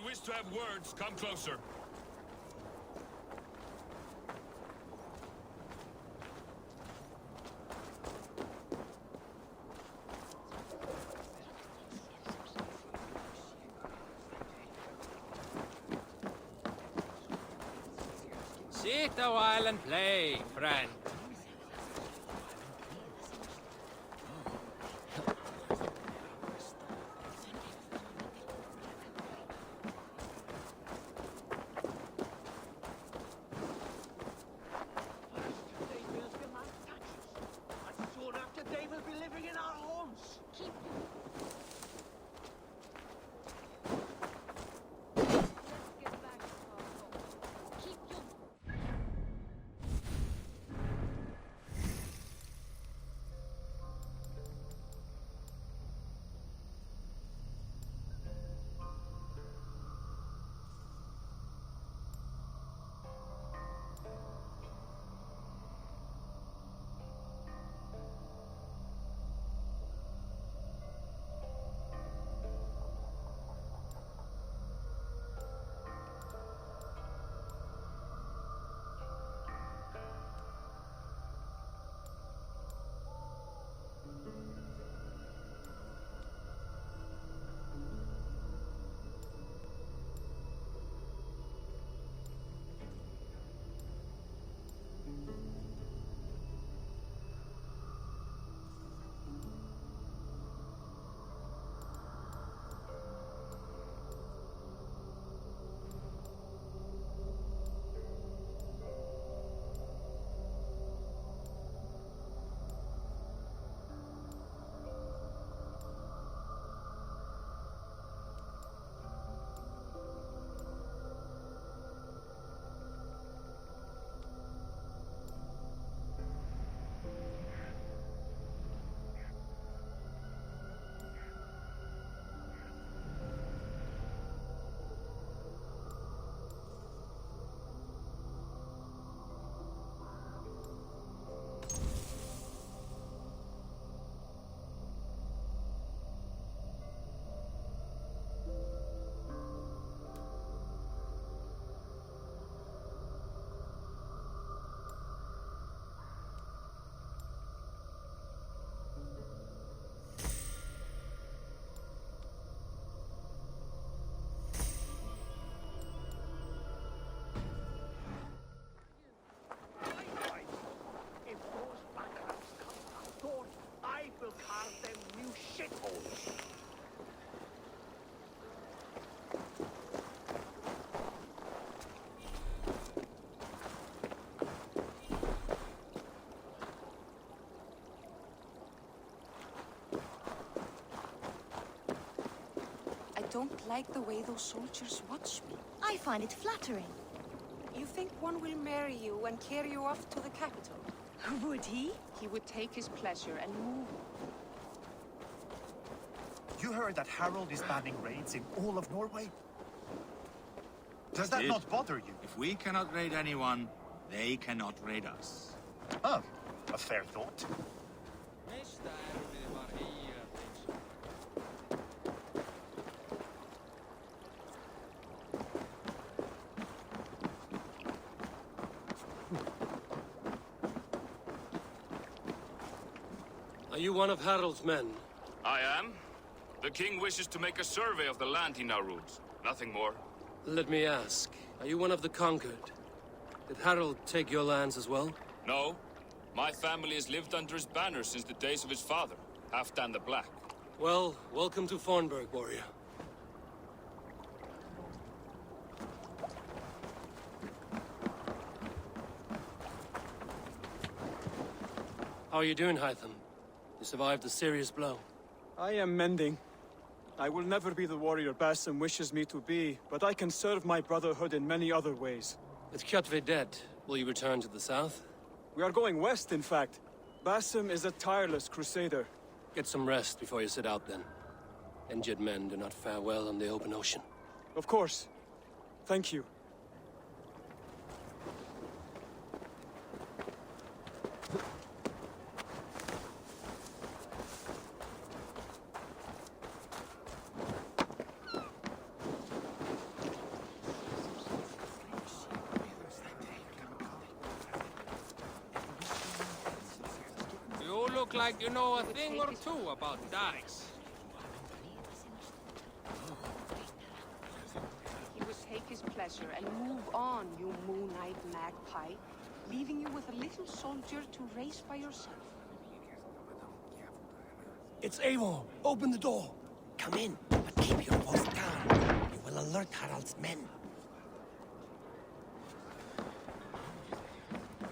you wish to have words, come closer. Sit a while and play, friend. I don't like the way those soldiers watch me. I find it flattering. You think one will marry you and carry you off to the capital? Would he? He would take his pleasure and move. You heard that Harold is banning raids in all of Norway? Does that not bother you? If we cannot raid anyone, they cannot raid us. Oh, a fair thought. Are you one of Harald's men? I am. The king wishes to make a survey of the land he now rules. Nothing more. Let me ask, are you one of the conquered? Did Harald take your lands as well? No. My family has lived under his banner since the days of his father, Halfdan the Black. Well, welcome to Fornburg, warrior. How are you doing, Hytham? You survived a serious blow. I am mending. I will never be the warrior Basim wishes me to be, but I can serve my brotherhood in many other ways. With Kjotve dead, will you return to the south? We are going west, in fact. Basim is a tireless crusader. Get some rest before you set out, then. Injured men do not fare well on the open ocean. Of course. Thank you. like you know a thing or two about dice. He would take his pleasure and move on, you moon-eyed magpie, leaving you with a little soldier to race by yourself. It's Eivor. Open the door. Come in, but keep your voice down. You will alert Harald's men.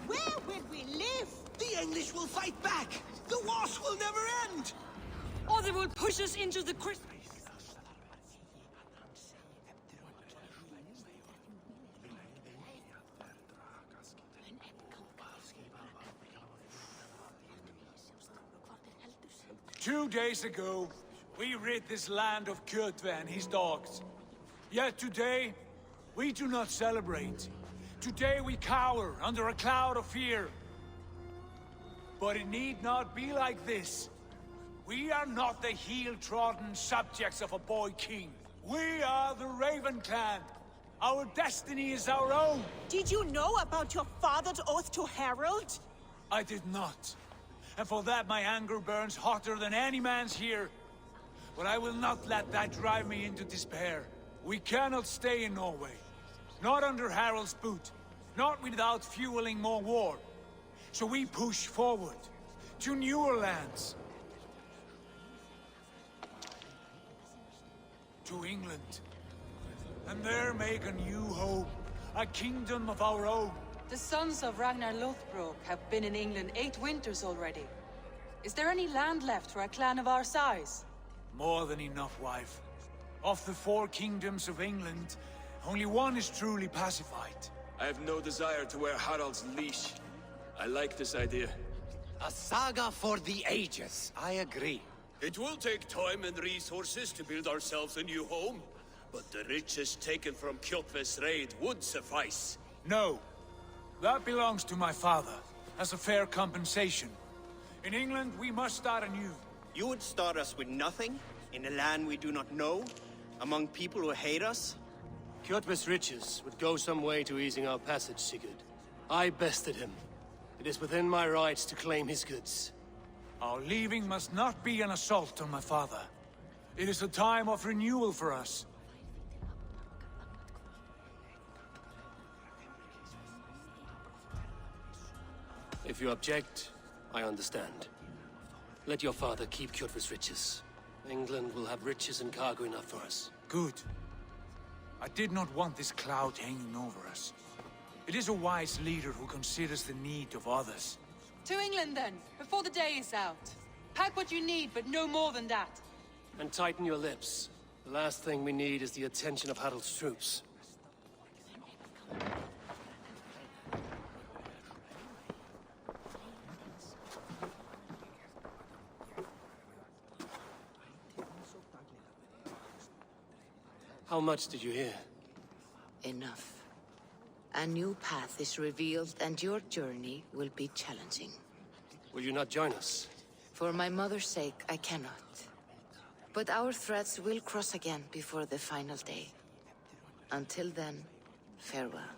Where will we live? The English will fight back! The wars will never end! Or they will push us into the crystal. Two days ago, we rid this land of Kjotve and his dogs. Yet today, we do not celebrate. Today we cower under a cloud of fear. But it need not be like this. We are not the heel-trodden subjects of a boy king. We are the Raven clan. Our destiny is our own. Did you know about your father's oath to Harald? I did not. And for that my anger burns hotter than any man's here. But I will not let that drive me into despair. We cannot stay in Norway. Not under Harald's boot. Not without fueling more war. So we push forward. To newer lands. To England. And there make a new home. A kingdom of our own. The sons of Ragnar Lothbrok have been in England 8 winters already. Is there any land left for a clan of our size? More than enough, wife. Of the 4 kingdoms of England, only one is truly pacified. I have no desire to wear Harald's leash. I like this idea. A saga for the ages, I agree. It will take time and resources to build ourselves a new home, but the riches taken from Kjotve's raid would suffice. No. That belongs to my father, as a fair compensation. In England, we must start anew. You would start us with nothing? In a land we do not know? Among people who hate us? Kjotve's riches would go some way to easing our passage, Sigurd. I bested him. It is within my rights to claim his goods. Our leaving must not be an assault on my father. It is a time of renewal for us. If you object, I understand. Let your father keep Kjotve's riches. England will have riches and cargo enough for us. Good. I did not want this cloud hanging over us. It is a wise leader who considers the need of others. To England then, before the day is out. Pack what you need, but no more than that. And tighten your lips. The last thing we need is the attention of Harald's troops. How much did you hear? Enough. A new path is revealed, and your journey will be challenging. Will you not join us? For my mother's sake, I cannot. But our threads will cross again before the final day. Until then, farewell.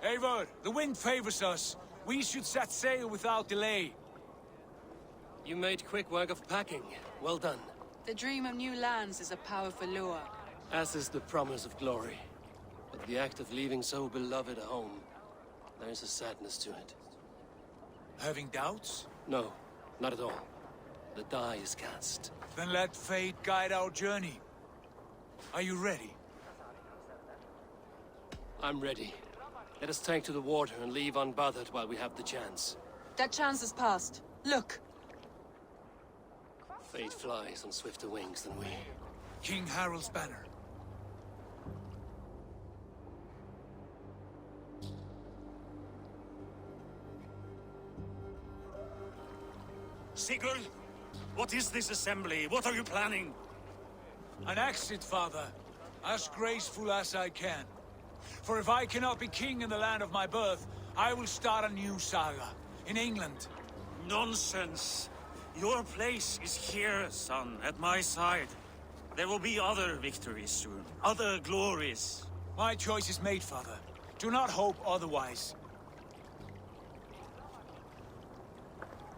Eivor, the wind favors us. We should set sail without delay. You made quick work of packing. Well done. The dream of new lands is a powerful lure. As is the promise of glory. But the act of leaving so beloved a home, there is a sadness to it. Having doubts? No, not at all. The die is cast. Then let fate guide our journey. Are you ready? I'm ready. Let us tank to the water and leave unbothered while we have the chance. That chance is past. Look. Fate flies on swifter wings than we. King Harald's banner. Sigurd, what is this assembly? What are you planning? An exit, father. As graceful as I can. For if I cannot be king in the land of my birth, I will start a new saga. In England. Nonsense. Your place is here, son, at my side. There will be other victories soon. Other glories. My choice is made, father. Do not hope otherwise.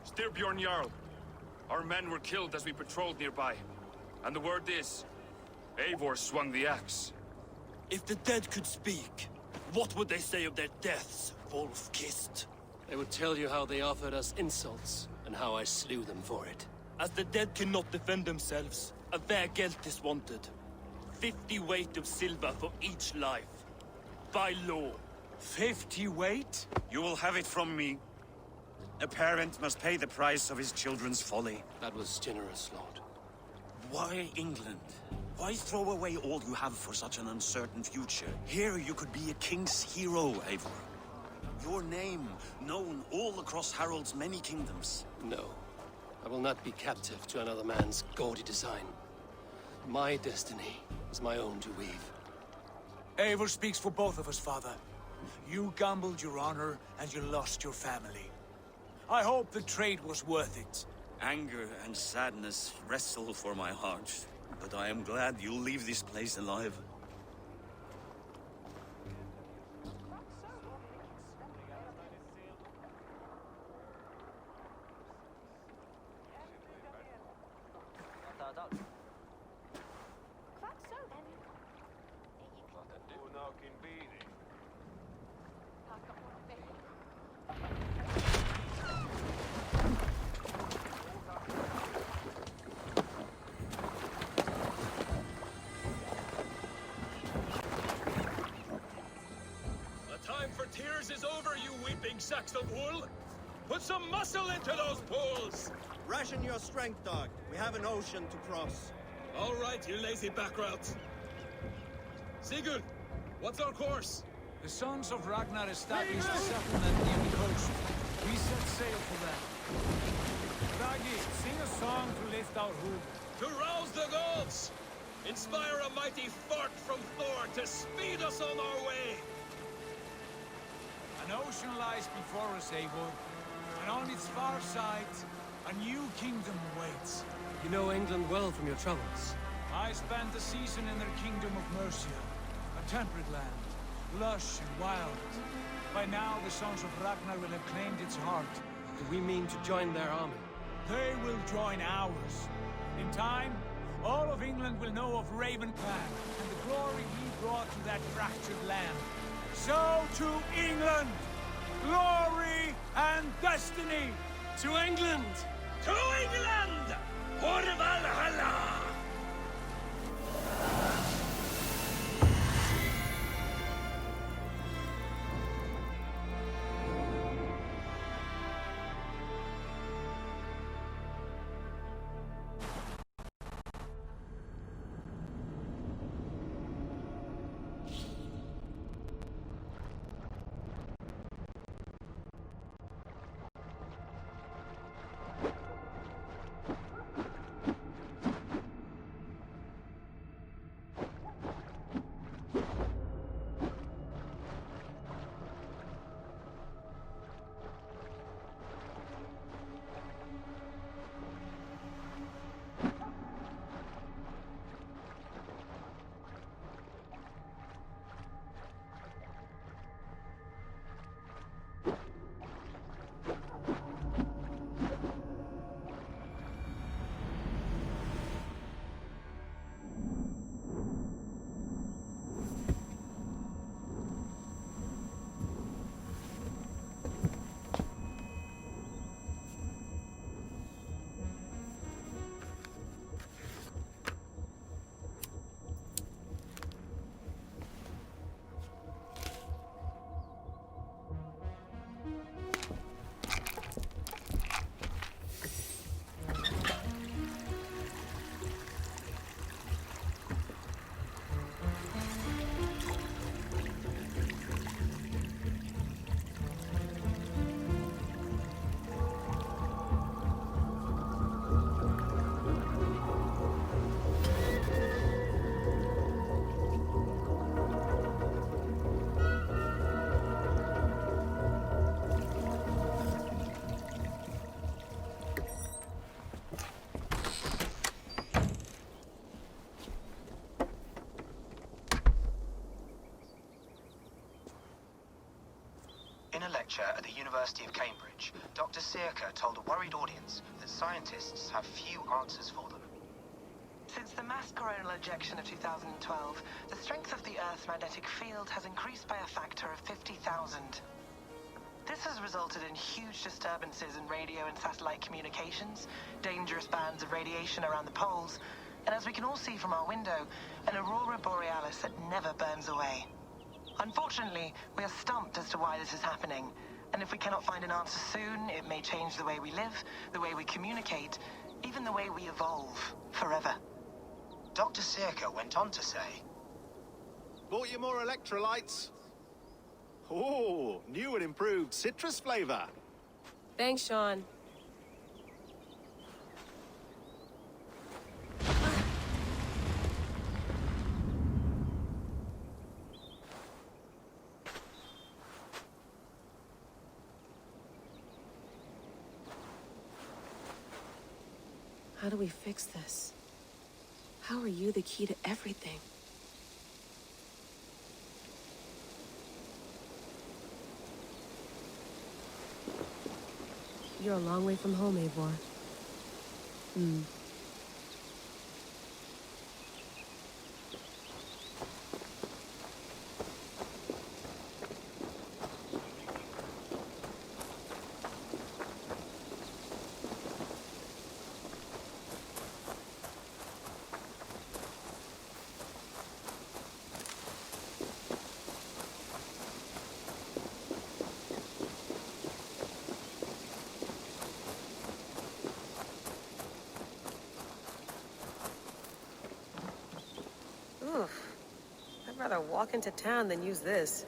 Styrbjorn Jarl. Our men were killed as we patrolled nearby. And the word is, Eivor swung the axe. If the dead could speak, what would they say of their deaths, wolf-kissed? They would tell you how they offered us insults, and how I slew them for it. As the dead cannot defend themselves, a vergelt is wanted. 50 weight of silver for each life. By law. 50 weight? You will have it from me. A parent must pay the price of his children's folly. That was generous, Lord. Why England? Why throw away all you have for such an uncertain future? Here you could be a king's hero, Eivor. Your name known all across Harald's many kingdoms. No. I will not be captive to another man's gaudy design. My destiny is my own to weave. Eivor speaks for both of us, father. You gambled your honor, and you lost your family. I hope the trade was worth it. Anger and sadness wrestle for my heart, but I am glad you'll leave this place alive. Tears is over, you weeping sacks of wool! Put some muscle into those pulls! Ration your strength, dog. We have an ocean to cross. All right, you lazy backroutes. Sigurd, what's our course? The sons of Ragnar established a settlement near the coast. We set sail for them. Raggi, sing a song to lift our hood. To rouse the gods! Inspire a mighty fart from Thor to speed us on our way! An ocean lies before us, Eivor, and on its far side, a new kingdom awaits. You know England well from your travels. I spent a season in their kingdom of Mercia, a temperate land, lush and wild. By now, the sons of Ragnar will have claimed its heart. Do we mean to join their army? They will join ours. In time, all of England will know of Raven Clan and the glory we brought to that fractured land. So to England! Glory and destiny! To England! To England! For Valhalla! a lecture at the University of Cambridge, Dr. Sirka told a worried audience that scientists have few answers for them. Since the mass coronal ejection of 2012, the strength of the Earth's magnetic field has increased by a factor of 50,000. This has resulted in huge disturbances in radio and satellite communications, dangerous bands of radiation around the poles, and as we can all see from our window, an aurora borealis that never burns away. Unfortunately, we are stumped as to why this is happening, and if we cannot find an answer soon, it may change the way we live, the way we communicate, even the way we evolve, forever. Dr. Sirka went on to say, Bought you more electrolytes? Oh, new and improved citrus flavor. Thanks, Sean. How do we fix this? How are you the key to everything? You're a long way from home, Eivor. I'd rather walk into town than use this.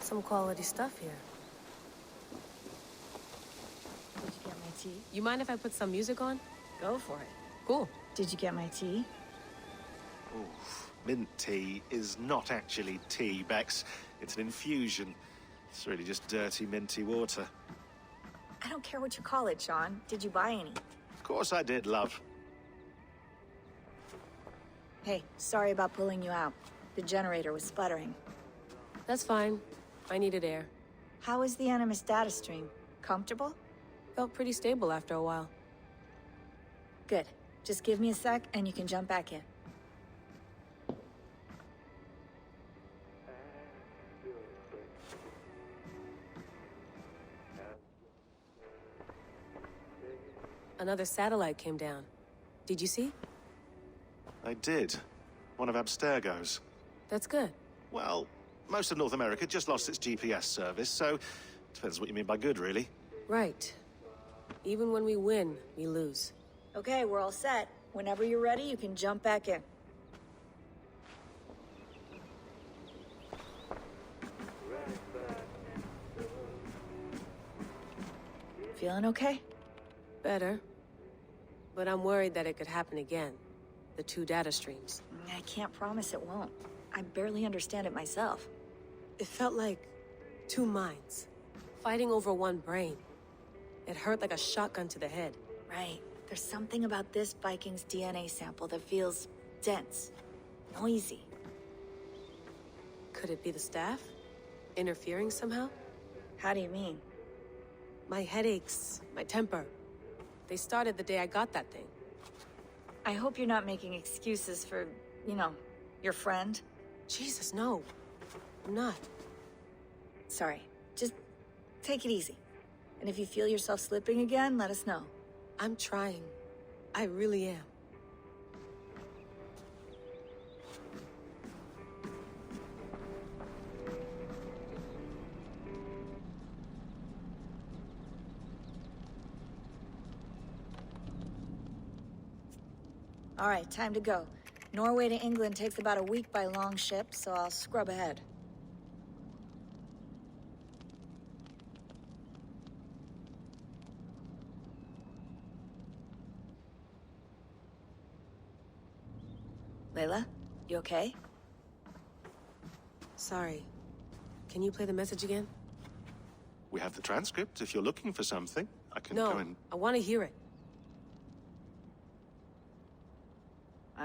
Some quality stuff here. Did you get my tea? You mind if I put some music on? Go for it. Cool. Did you get my tea? Oof. Mint tea is not actually tea, Bex. It's an infusion. It's really just dirty, minty water. I don't care what you call it, Sean. Did you buy any? Of course I did, love. Hey, sorry about pulling you out. The generator was sputtering. That's fine. I needed air. How was the Animus data stream? Comfortable? Felt pretty stable after a while. Good. Just give me a sec and you can jump back in. Another satellite came down. Did you see? I did. One of Abstergo's. That's good. Well, most of North America just lost its GPS service, so depends what you mean by good, really. Right. Even when we win, we lose. Okay, we're all set. Whenever you're ready, you can jump back in. Feeling okay? Better. But I'm worried that it could happen again. The two data streams. I can't promise it won't. I barely understand it myself. It felt like two minds, fighting over one brain. It hurt like a shotgun to the head. Right. There's something about this Viking's DNA sample that feels dense, noisy. Could it be the staff? Interfering somehow? How do you mean? My headaches, my temper. They started the day I got that thing. I hope you're not making excuses for, you know, your friend. Jesus, no. I'm not. Sorry. Just take it easy. And if you feel yourself slipping again, let us know. I'm trying. I really am. All right, time to go. Norway to England takes about a week by long ship, so I'll scrub ahead. Layla, you okay? Sorry. Can you play the message again? We have the transcript. If you're looking for something, I can go and... I want to hear it.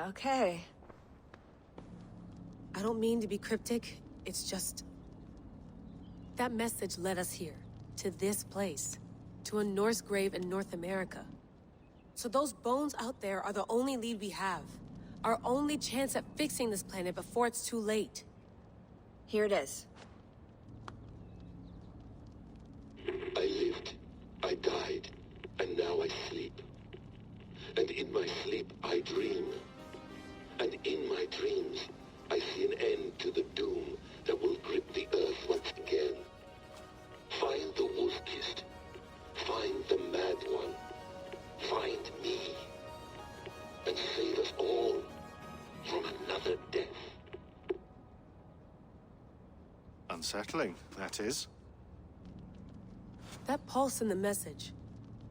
Okay. I don't mean to be cryptic, it's just... That message led us here, to this place, to a Norse grave in North America. So those bones out there are the only lead we have. Our only chance at fixing this planet before it's too late. Here it is. I lived, I died, and now I sleep. And in my sleep I dream. And in my dreams, I see an end to the doom that will grip the Earth once again. Find the wolf-kissed. Find the mad one. Find me. And save us all from another death. Unsettling, that is. That pulse in the message.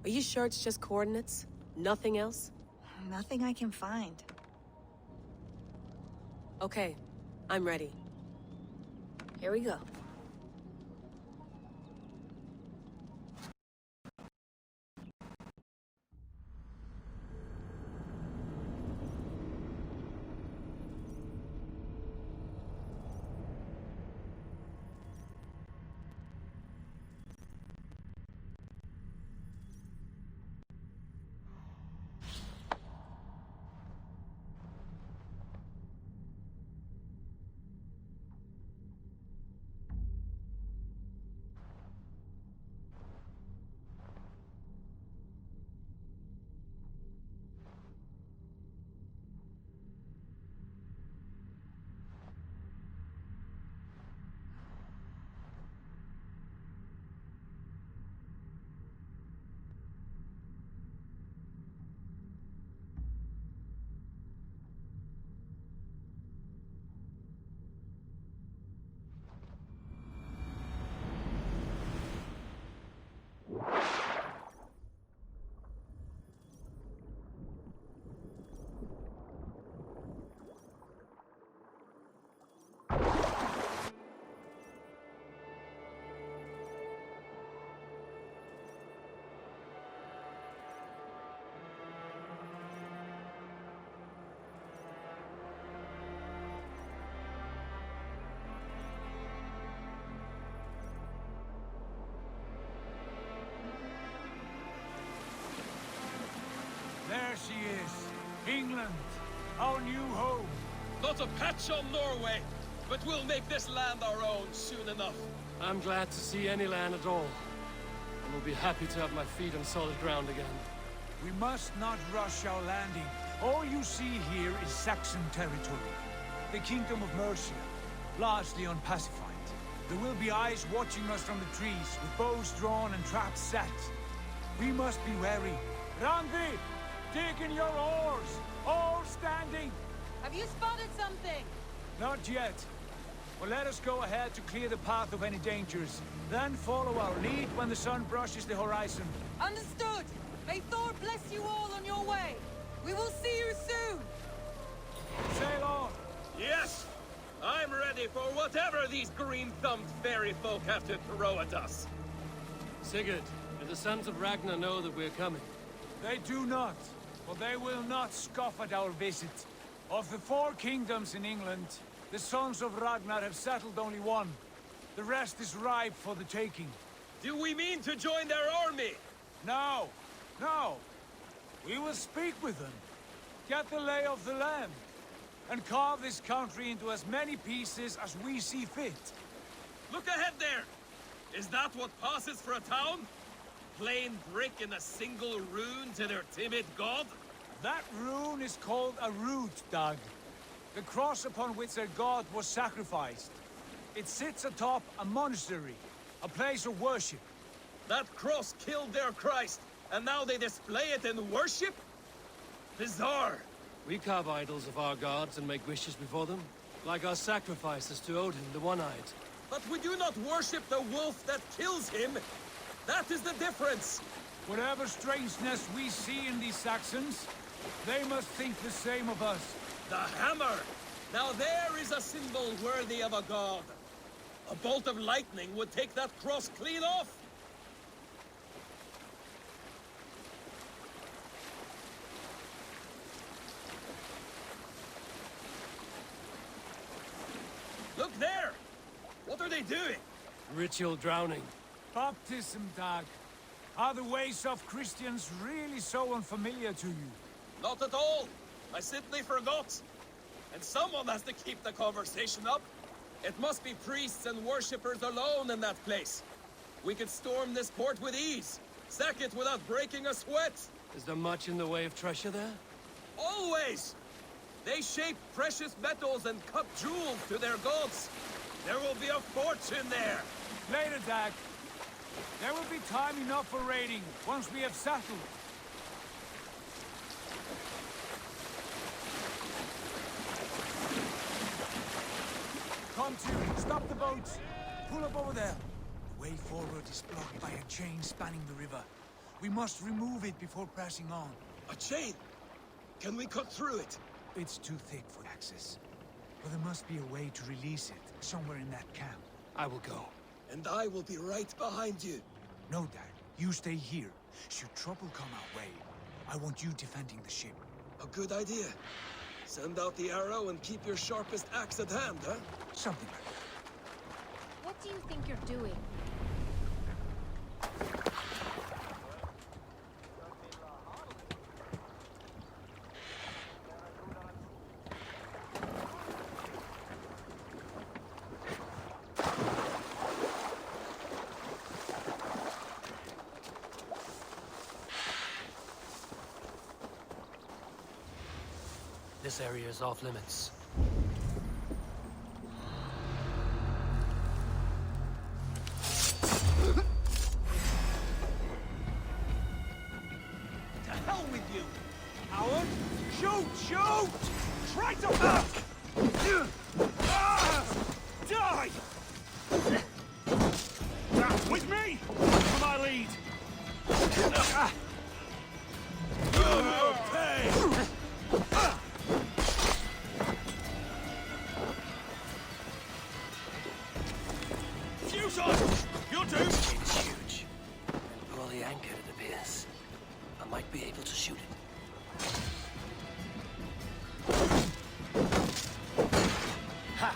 Are you sure it's just coordinates? Nothing else? Nothing I can find. Okay, I'm ready. Here we go. There she is. England, our new home. Not a patch on Norway, but we'll make this land our own soon enough. I'm glad to see any land at all. And will be happy to have my feet on solid ground again. We must not rush our landing. All you see here is Saxon territory. The Kingdom of Mercia, largely unpacified. There will be eyes watching us from the trees, with bows drawn and traps set. We must be wary. Randi! Dig in your oars! All standing! Have you spotted something? Not yet. Well, let us go ahead to clear the path of any dangers. Then follow our lead when the sun brushes the horizon. Understood! May Thor bless you all on your way! We will see you soon! Sail on! Yes! I'm ready for whatever these green-thumbed fairy folk have to throw at us. Sigurd, do the sons of Ragnar know that we're coming? They do not. But they will not scoff at our visit. Of the 4 kingdoms in England, the sons of Ragnar have settled only one. The rest is ripe for the taking. Do we mean to join their army? No. No. We will speak with them. Get the lay of the land. And carve this country into as many pieces as we see fit. Look ahead there! Is that what passes for a town? Plain brick in a single rune to their timid god? That rune is called a root, Doug. The cross upon which their god was sacrificed. It sits atop a monastery, a place of worship. That cross killed their Christ, and now they display it in worship? Bizarre. We carve idols of our gods and make wishes before them, like our sacrifices to Odin, the One-Eyed. But we do not worship the wolf that kills him. That is the difference. Whatever strangeness we see in these Saxons, they must think the same of us. The hammer! Now there is a symbol worthy of a god. A bolt of lightning would take that cross clean off. are they doing? Ritual drowning. Baptism, Dag. Are the ways of Christians really so unfamiliar to you? Not at all. I simply forgot. And someone has to keep the conversation up. It must be priests and worshippers alone in that place. We could storm this port with ease. Sack it without breaking a sweat. Is there much in the way of treasure there? Always! They shape precious metals and cut jewels to their gods. There will be a fortune there. Later, Dag. There will be time enough for raiding once we have settled. Come to, stop the boats. Pull up over there. The way forward is blocked by a chain spanning the river. We must remove it before pressing on. A chain? Can we cut through it? It's too thick for access. But there must be a way to release it, somewhere in that camp. I will go. And I will be right behind you. No, Dad. You stay here. Should trouble come our way, I want you defending the ship. A good idea. Send out the arrow and keep your sharpest axe at hand, huh? Something like that. What do you think you're doing? This area is off limits. To hell with you! Howard! Shoot! Shoot! Try to back! Die! With me! For my lead! Okay! You'll do! It's huge. And poorly anchored, it appears. I might be able to shoot it. Ha!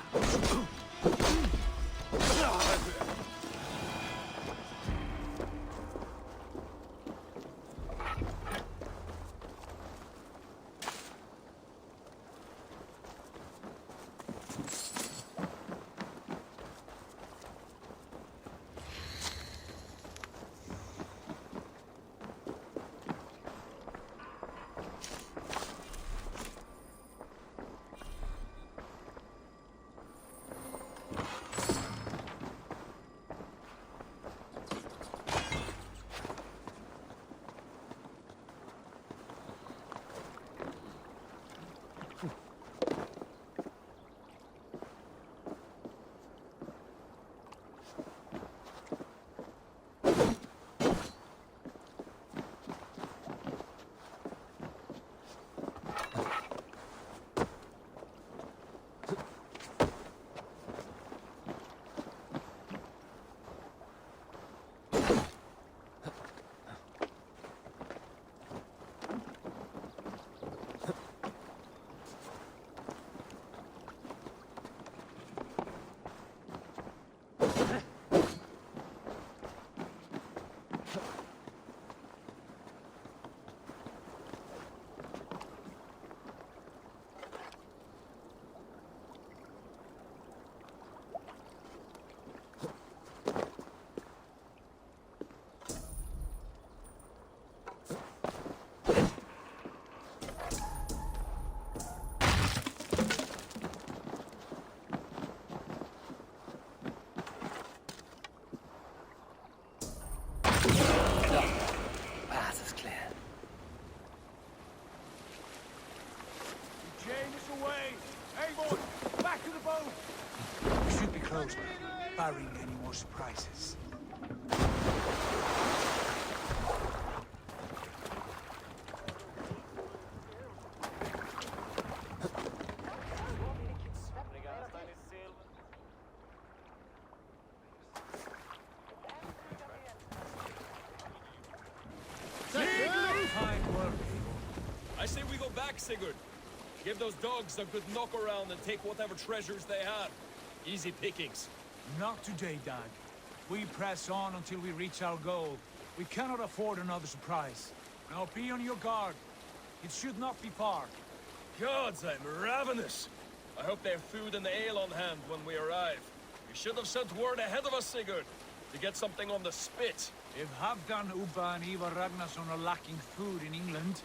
Barring any more surprises. I say we go back, Sigurd. Give those dogs a good knock around and take whatever treasures they have. Easy pickings. Not today, Dag. We press on until we reach our goal. We cannot afford another surprise. Now be on your guard. It should not be far. Gods, I'm ravenous. I hope they have food and ale on hand when we arrive. You should have sent word ahead of us, Sigurd, to get something on the spit. If Halfdan, Ubba, and Ivar Ragnarsson are lacking food in England,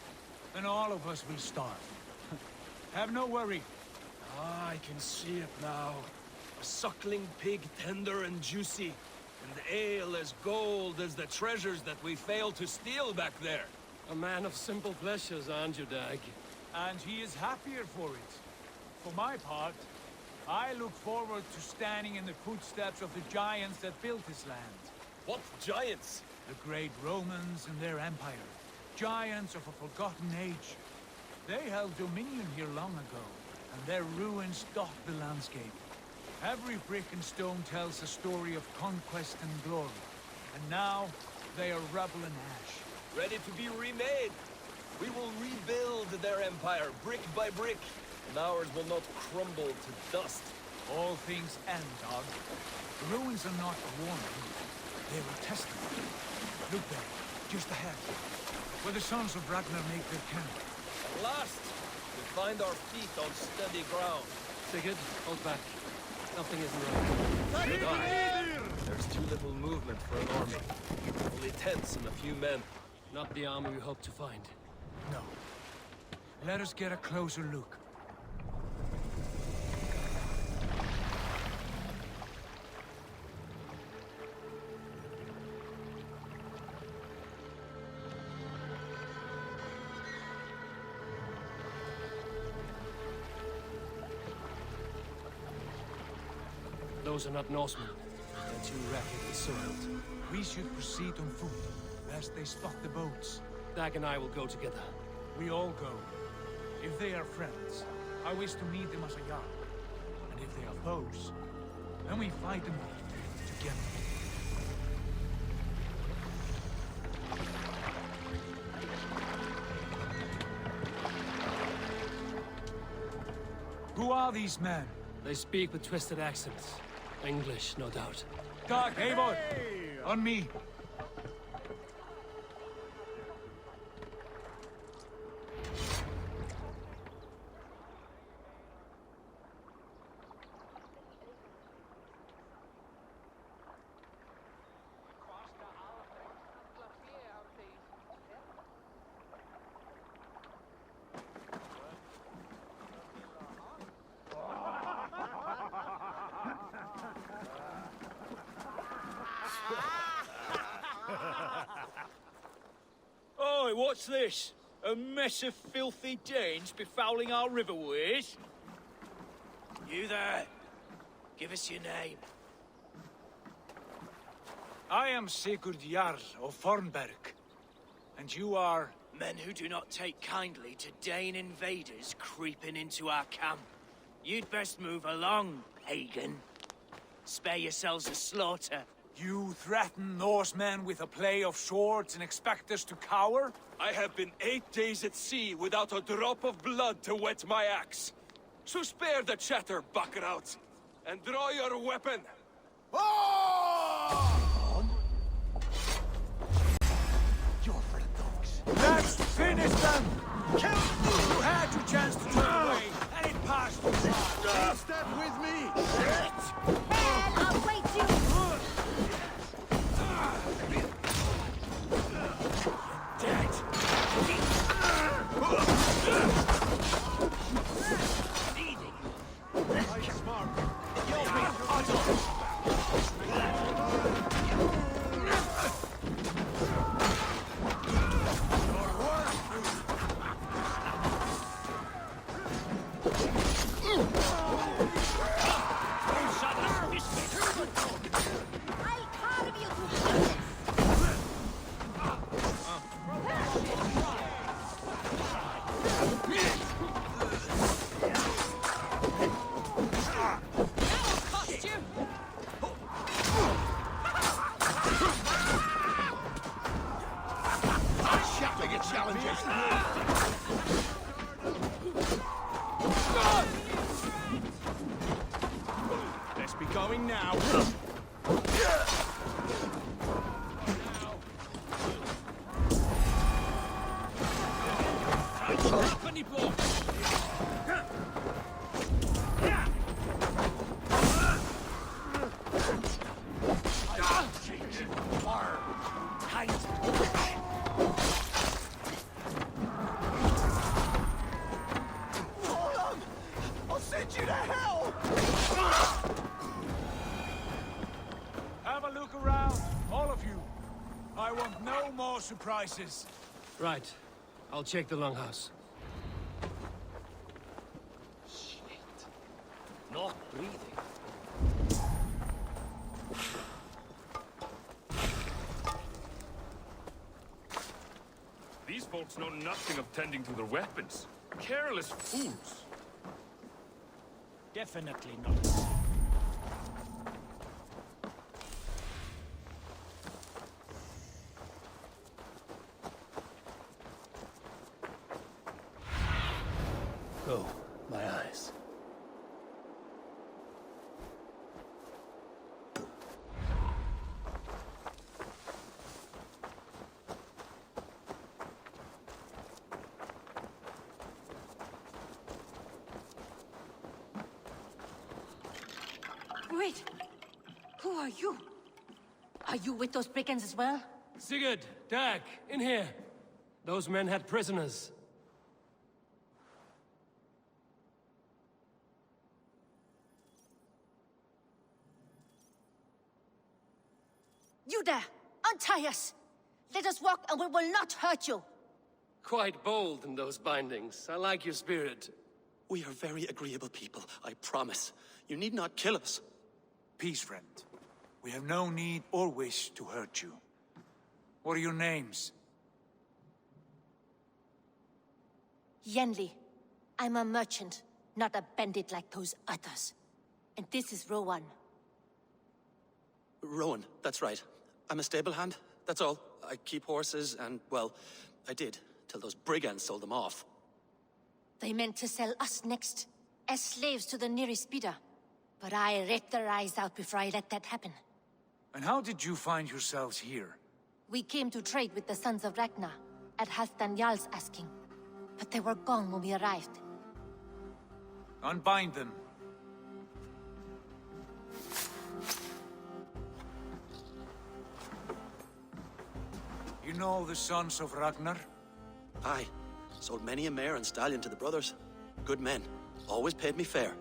then all of us will starve. Have no worry. Ah, I can see it now. A suckling pig, tender and juicy, and ale as gold as the treasures that we failed to steal back there. A man of simple pleasures, aren't you, Dag? And he is happier for it. For my part, I look forward to standing in the footsteps of the giants that built this land. What giants? The great Romans and their empire. Giants of a forgotten age. They held dominion here long ago, and their ruins dot the landscape. Every brick and stone tells a story of conquest and glory. And now, they are rubble and ash. Ready to be remade. We will rebuild their empire, brick by brick, and ours will not crumble to dust. All things end, Dog. The ruins are not a warning. They were testament. Look there, just ahead, where the sons of Ragnar make their camp. At last, we find our feet on steady ground. Sigurd, hold back. Something isn't right. There's too little movement for an army. Only tents and a few men. Not the army we hope to find. No. Let us get a closer look. Those are not Norsemen. They're too ragged and soiled. We should proceed on foot, lest they spot the boats. Dag and I will go together. We all go. If they are friends, I wish to meet them as a Jarl. And if they are foes, then we fight them together. Who are these men? They speak with twisted accents. English, no doubt. Dag, Eivor! On me! Oi, what's this? A mess of filthy Danes befouling our riverways? You there. Give us your name. I am Sigurd Jarl of Fornberg. And you are... Men who do not take kindly to Dane invaders creeping into our camp. You'd best move along, pagan. Spare yourselves a slaughter. You threaten Norsemen with a play of swords and expect us to cower? I have been 8 days at sea without a drop of blood to wet my axe. So spare the chatter, buckraut, and draw your weapon. You're for the dogs. Let's finish them! Kill! You had your chance to turn away, and it passed you by. Step with me! I'll wait you! Dead! Let's be We going now? Company block! I'll send you to hell! Have a look around, all of you. I want no more surprises. Right. I'll check the longhouse. Not breathing. These folks know nothing of tending to their weapons. Careless fools. Definitely not. Oh, my eyes. Wait! Who are you? Are you with those brigands as well? Sigurd, Dag, in here. Those men had prisoners. You there! Untie us! Let us walk and we will not hurt you! Quite bold in those bindings. I like your spirit. We are very agreeable people, I promise. You need not kill us. Peace, friend. We have no need or wish to hurt you. What are your names? Yenli. I'm a merchant, not a bandit like those others. And this is Rowan. Rowan, that's right. I'm a stable hand, that's all. I keep horses and, well, I did, till those brigands sold them off. They meant to sell us next, as slaves to the nearest bidder. But I ripped their eyes out before I let that happen. And how did you find yourselves here? We came to trade with the Sons of Ragnar, at Halfdan Jarl's asking. But they were gone when we arrived. Unbind them. You know the Sons of Ragnar? Aye. Sold many a mare and stallion to the brothers. Good men. Always paid me fair.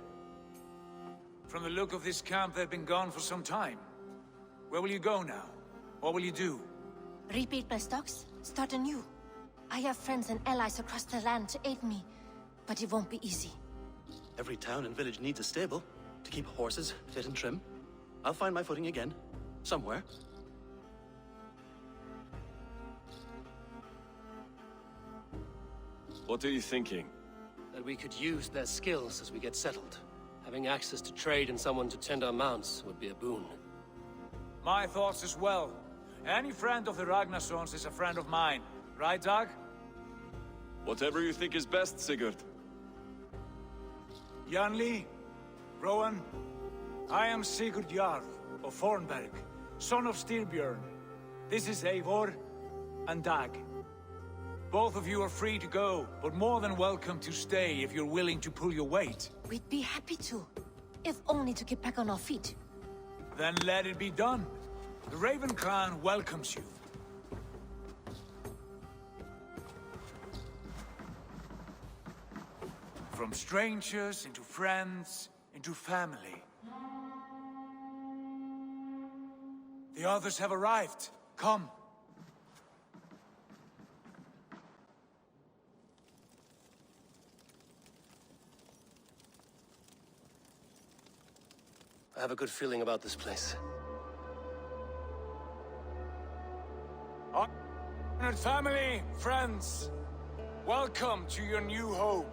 From the look of this camp, they've been gone for some time. Where will you go now? What will you do? Rebuild my stocks, start anew. I have friends and allies across the land to aid me, but it won't be easy. Every town and village needs a stable to keep horses fit and trim. I'll find my footing again. Somewhere. What are you thinking? That we could use their skills as we get settled. Having access to trade and someone to tend our mounts would be a boon. My thoughts as well. Any friend of the Ragnarsons is a friend of mine. Right, Dag? Whatever you think is best, Sigurd. Janli, Rowan, I am Sigurd Jarl of Fornberg, son of Styrbjörn. This is Eivor and Dag. Both of you are free to go, but more than welcome to stay if you're willing to pull your weight. We'd be happy to, if only to get back on our feet. Then let it be done. The Raven Clan welcomes you. From strangers into friends, into family. The others have arrived. Come. I have a good feeling about this place. Honored family, friends, welcome to your new home.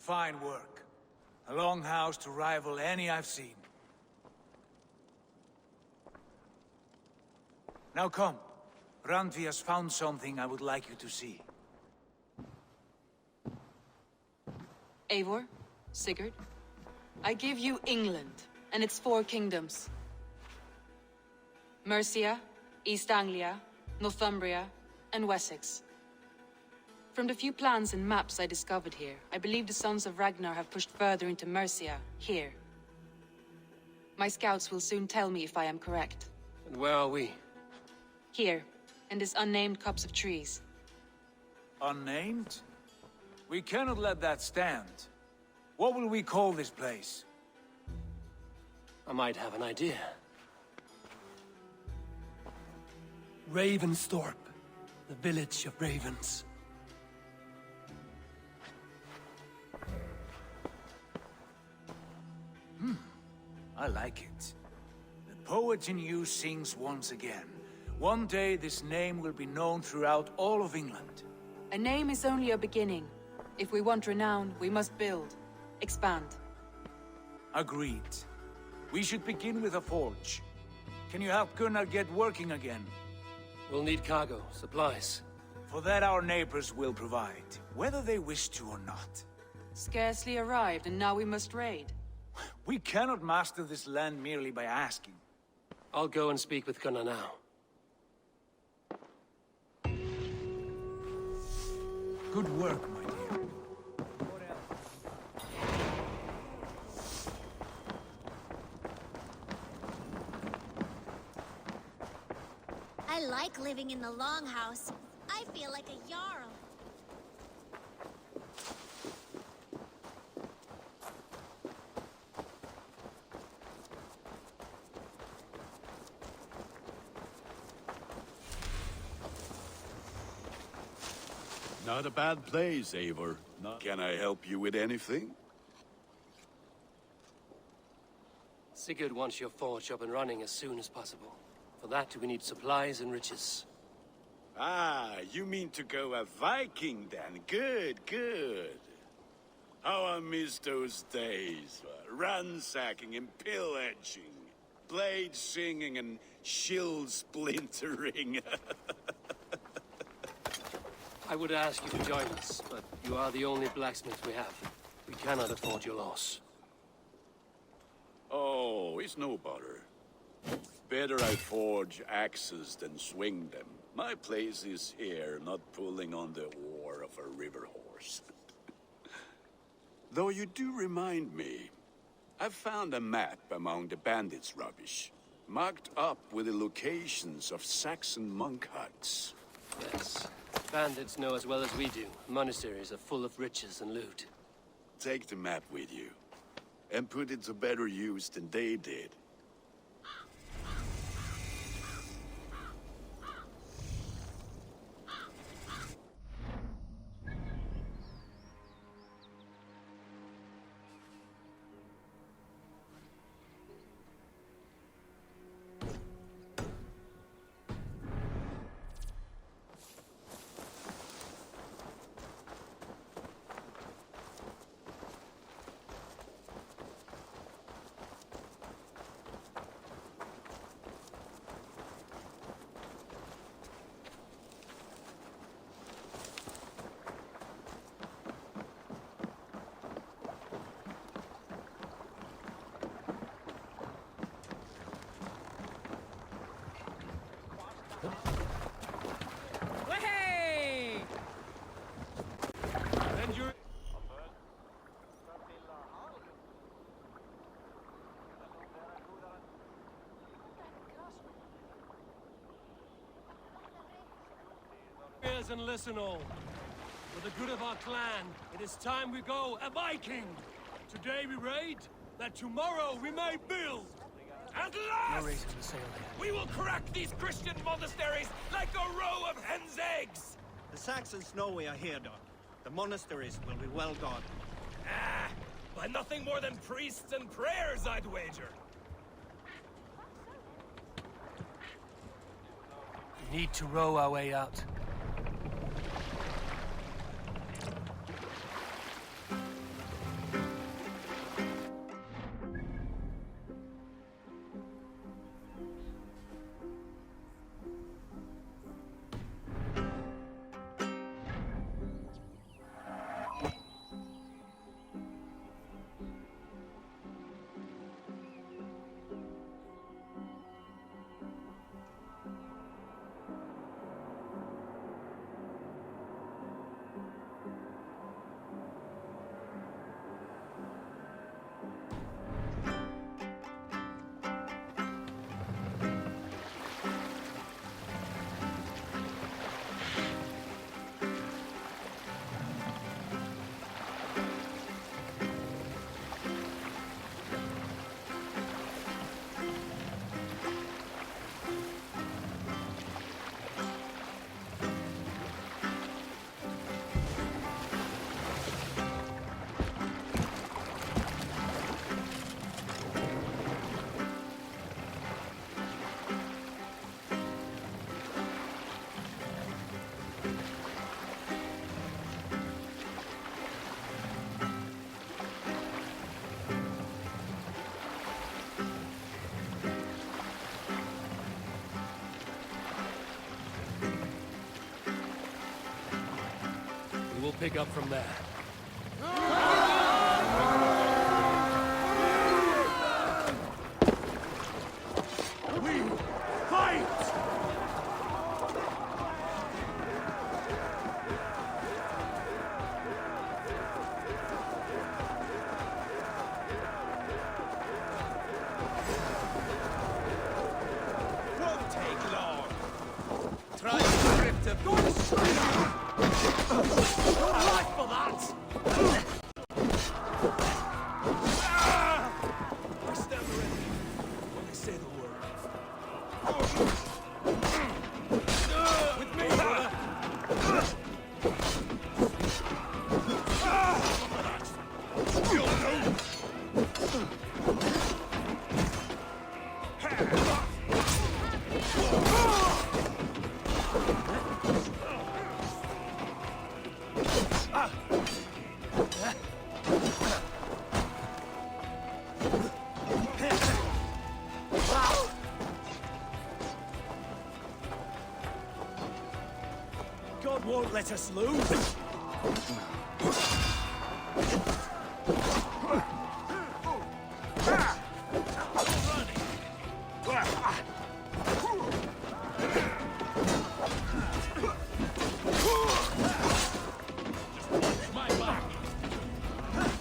Fine work. A longhouse to rival any I've seen. Now come. Randvi has found something I would like you to see. Eivor, Sigurd, I give you England and its 4 kingdoms. Mercia, East Anglia, Northumbria, and Wessex. From the few plans and maps I discovered here, I believe the Sons of Ragnar have pushed further into Mercia, here. My scouts will soon tell me if I am correct. And where are we? Here, in this unnamed copse of trees. Unnamed? We cannot let that stand. What will we call this place? I might have an idea. Ravensthorpe, the village of ravens. I like it. The poet in you sings once again. One day this name will be known throughout all of England. A name is only a beginning. If we want renown, we must build, expand. Agreed. We should begin with a forge. Can you help Gunnar get working again? We'll need cargo, supplies. For that our neighbors will provide, whether they wish to or not. Scarcely arrived, and now we must raid. We cannot master this land merely by asking. I'll go and speak with Gunnar now. Good work, my dear. I like living in the Longhouse. I feel like a Jarl. Not a bad place, Eivor. Can I help you with anything? Sigurd wants your forge up and running as soon as possible. For that, we need supplies and riches. Ah, you mean to go a Viking then? Good, good. How I miss those days. Ransacking and pillaging. Blade singing and shield splintering. I would ask you to join us, but you are the only blacksmith we have. We cannot afford your loss. Oh, it's no bother. Better I forge axes than swing them. My place is here, not pulling on the oar of a river horse. Though you do remind me, I found a map among the bandits' rubbish, marked up with the locations of Saxon monk huts. Yes. Bandits know as well as we do. Monasteries are full of riches and loot. Take the map with you, and put it to better use than they did. And listen all. For the good of our clan, it is time we go a Viking. Today we raid, that tomorrow we may build. At last! No reason to sail here. We will crack these Christian monasteries like a row of hen's eggs! The Saxons know we are here, Doc. The monasteries will be well guarded. Ah, by nothing more than priests and prayers, I'd wager. We need to row our way out. pick up from there. We fight! Won't take long. Try to grip the bush. Your life for that! I stand ready when I say the word. With me! God won't let us lose. My back.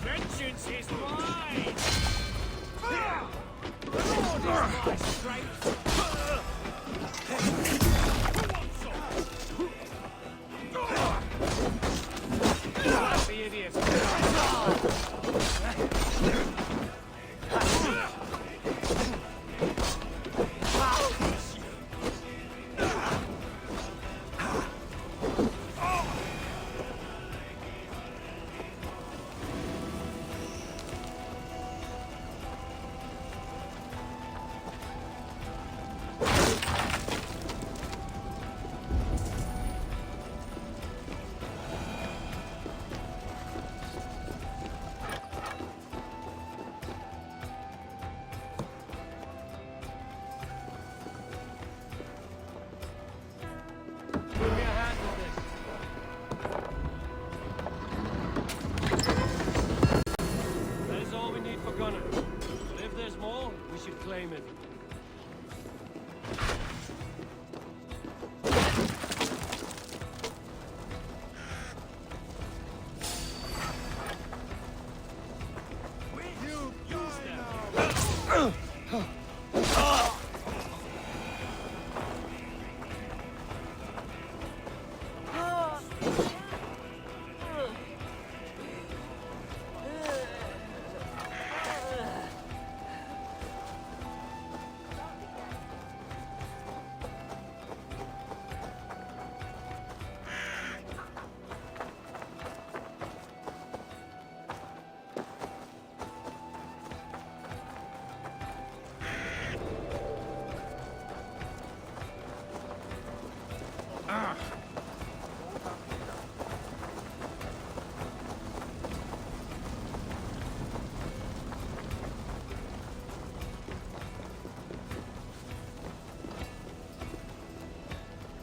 Vengeance is mine. Lord is my strength. The idiot. Give me a hand with this. That is all we need for Gunner. But if there's more, we should claim it.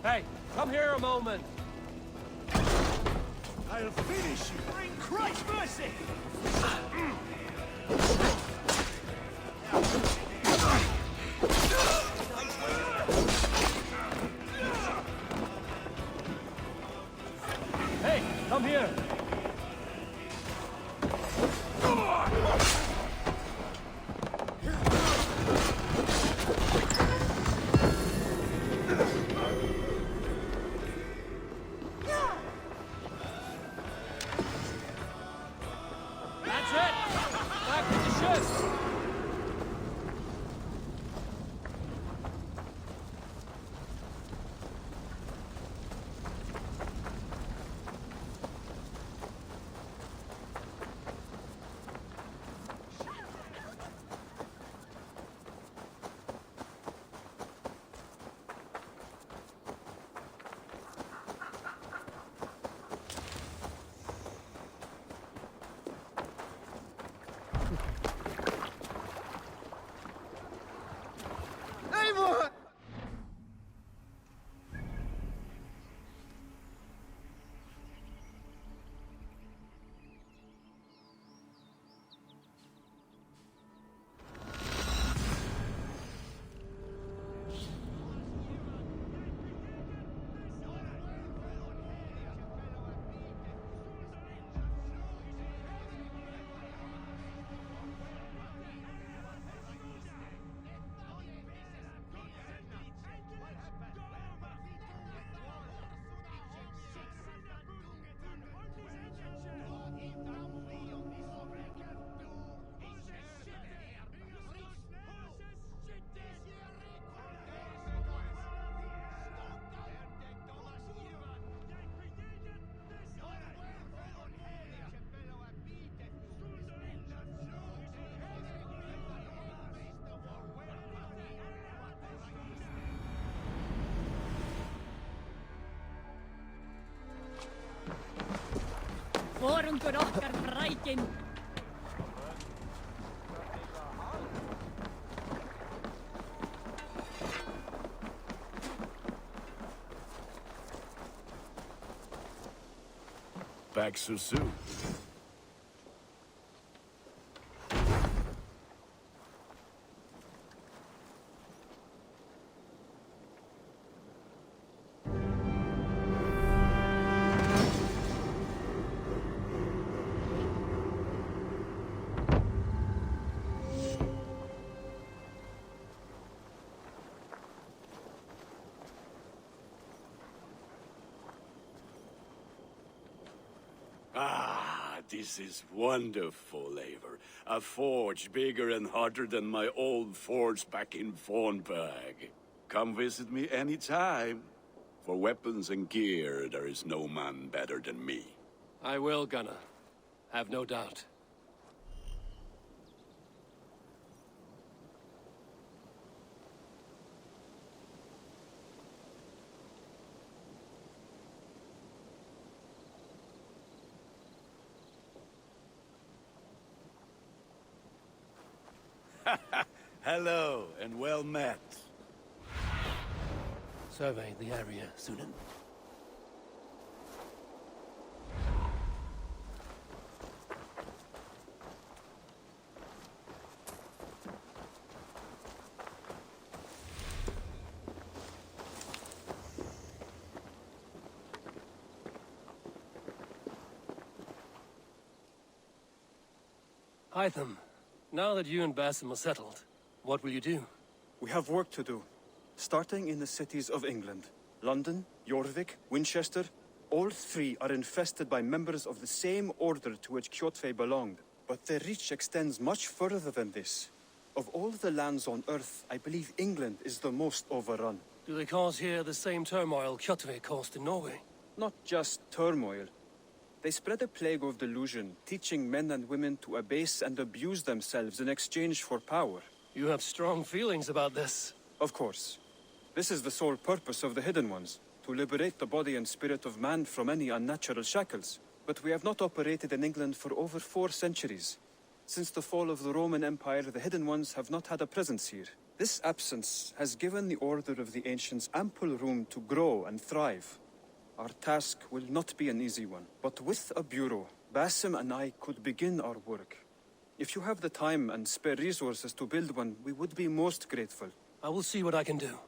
Hey, come here a moment. I'll finish you! Bring Christ mercy! Hey, come here. That's it! Back to the ship! Vorungur okkar brækin. Back so soon. This is wonderful, Eivor. A forge bigger and hotter than my old forge back in Vornberg. Come visit me anytime. For weapons and gear, there is no man better than me. I will, Gunnar. Have no doubt. Hello, and well met. Survey the area, Sunan. Hytham, now that you and Basim are settled, what will you do? We have work to do, starting in the cities of England. London, Jorvik, Winchester, all three are infested by members of the same order to which Kjotve belonged. But their reach extends much further than this. Of all the lands on Earth, I believe England is the most overrun. Do they cause here the same turmoil Kjotve caused in Norway? Not just turmoil. They spread a plague of delusion, teaching men and women to abase and abuse themselves in exchange for power. You have strong feelings about this. Of course. This is the sole purpose of the Hidden Ones, to liberate the body and spirit of man from any unnatural shackles. But we have not operated in England for over 4 centuries. Since the fall of the Roman Empire, the Hidden Ones have not had a presence here. This absence has given the Order of the Ancients ample room to grow and thrive. Our task will not be an easy one, but with a bureau, Basim and I could begin our work. If you have the time and spare resources to build one, we would be most grateful. I will see what I can do.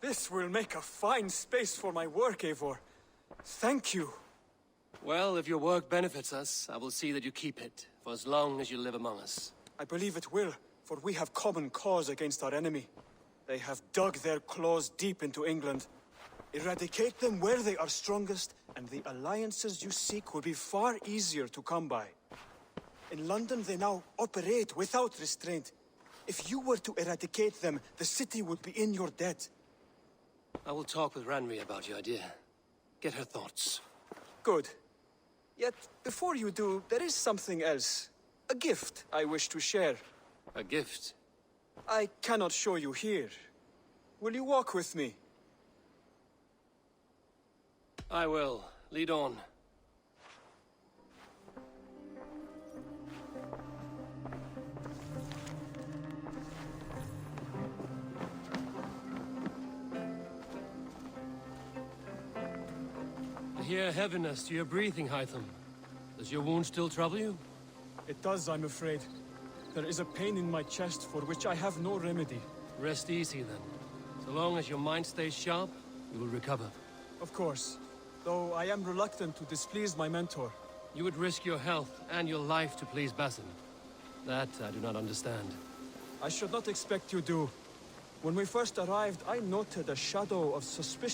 This will make a fine space for my work, Eivor. Thank you. Well, if your work benefits us, I will see that you keep it, for as long as you live among us. I believe it will, for we have common cause against our enemy. They have dug their claws deep into England. Eradicate them where they are strongest, and the alliances you seek will be far easier to come by. In London, they now operate without restraint. If you were to eradicate them, the city would be in your debt. I will talk with Ranri about your idea. Get her thoughts. Good. Yet, before you do, there is something else. A gift I wish to share. A gift? I cannot show you here. Will you walk with me? I will. Lead on. I hear heaviness to your breathing, Hytham. Does your wound still trouble you? It does, I'm afraid. There is a pain in my chest for which I have no remedy. Rest easy, then. So long as your mind stays sharp, you will recover. Of course. Though I am reluctant to displease my mentor. You would risk your health and your life to please Basim. That I do not understand. I should not expect you do. When we first arrived, I noted a shadow of suspicion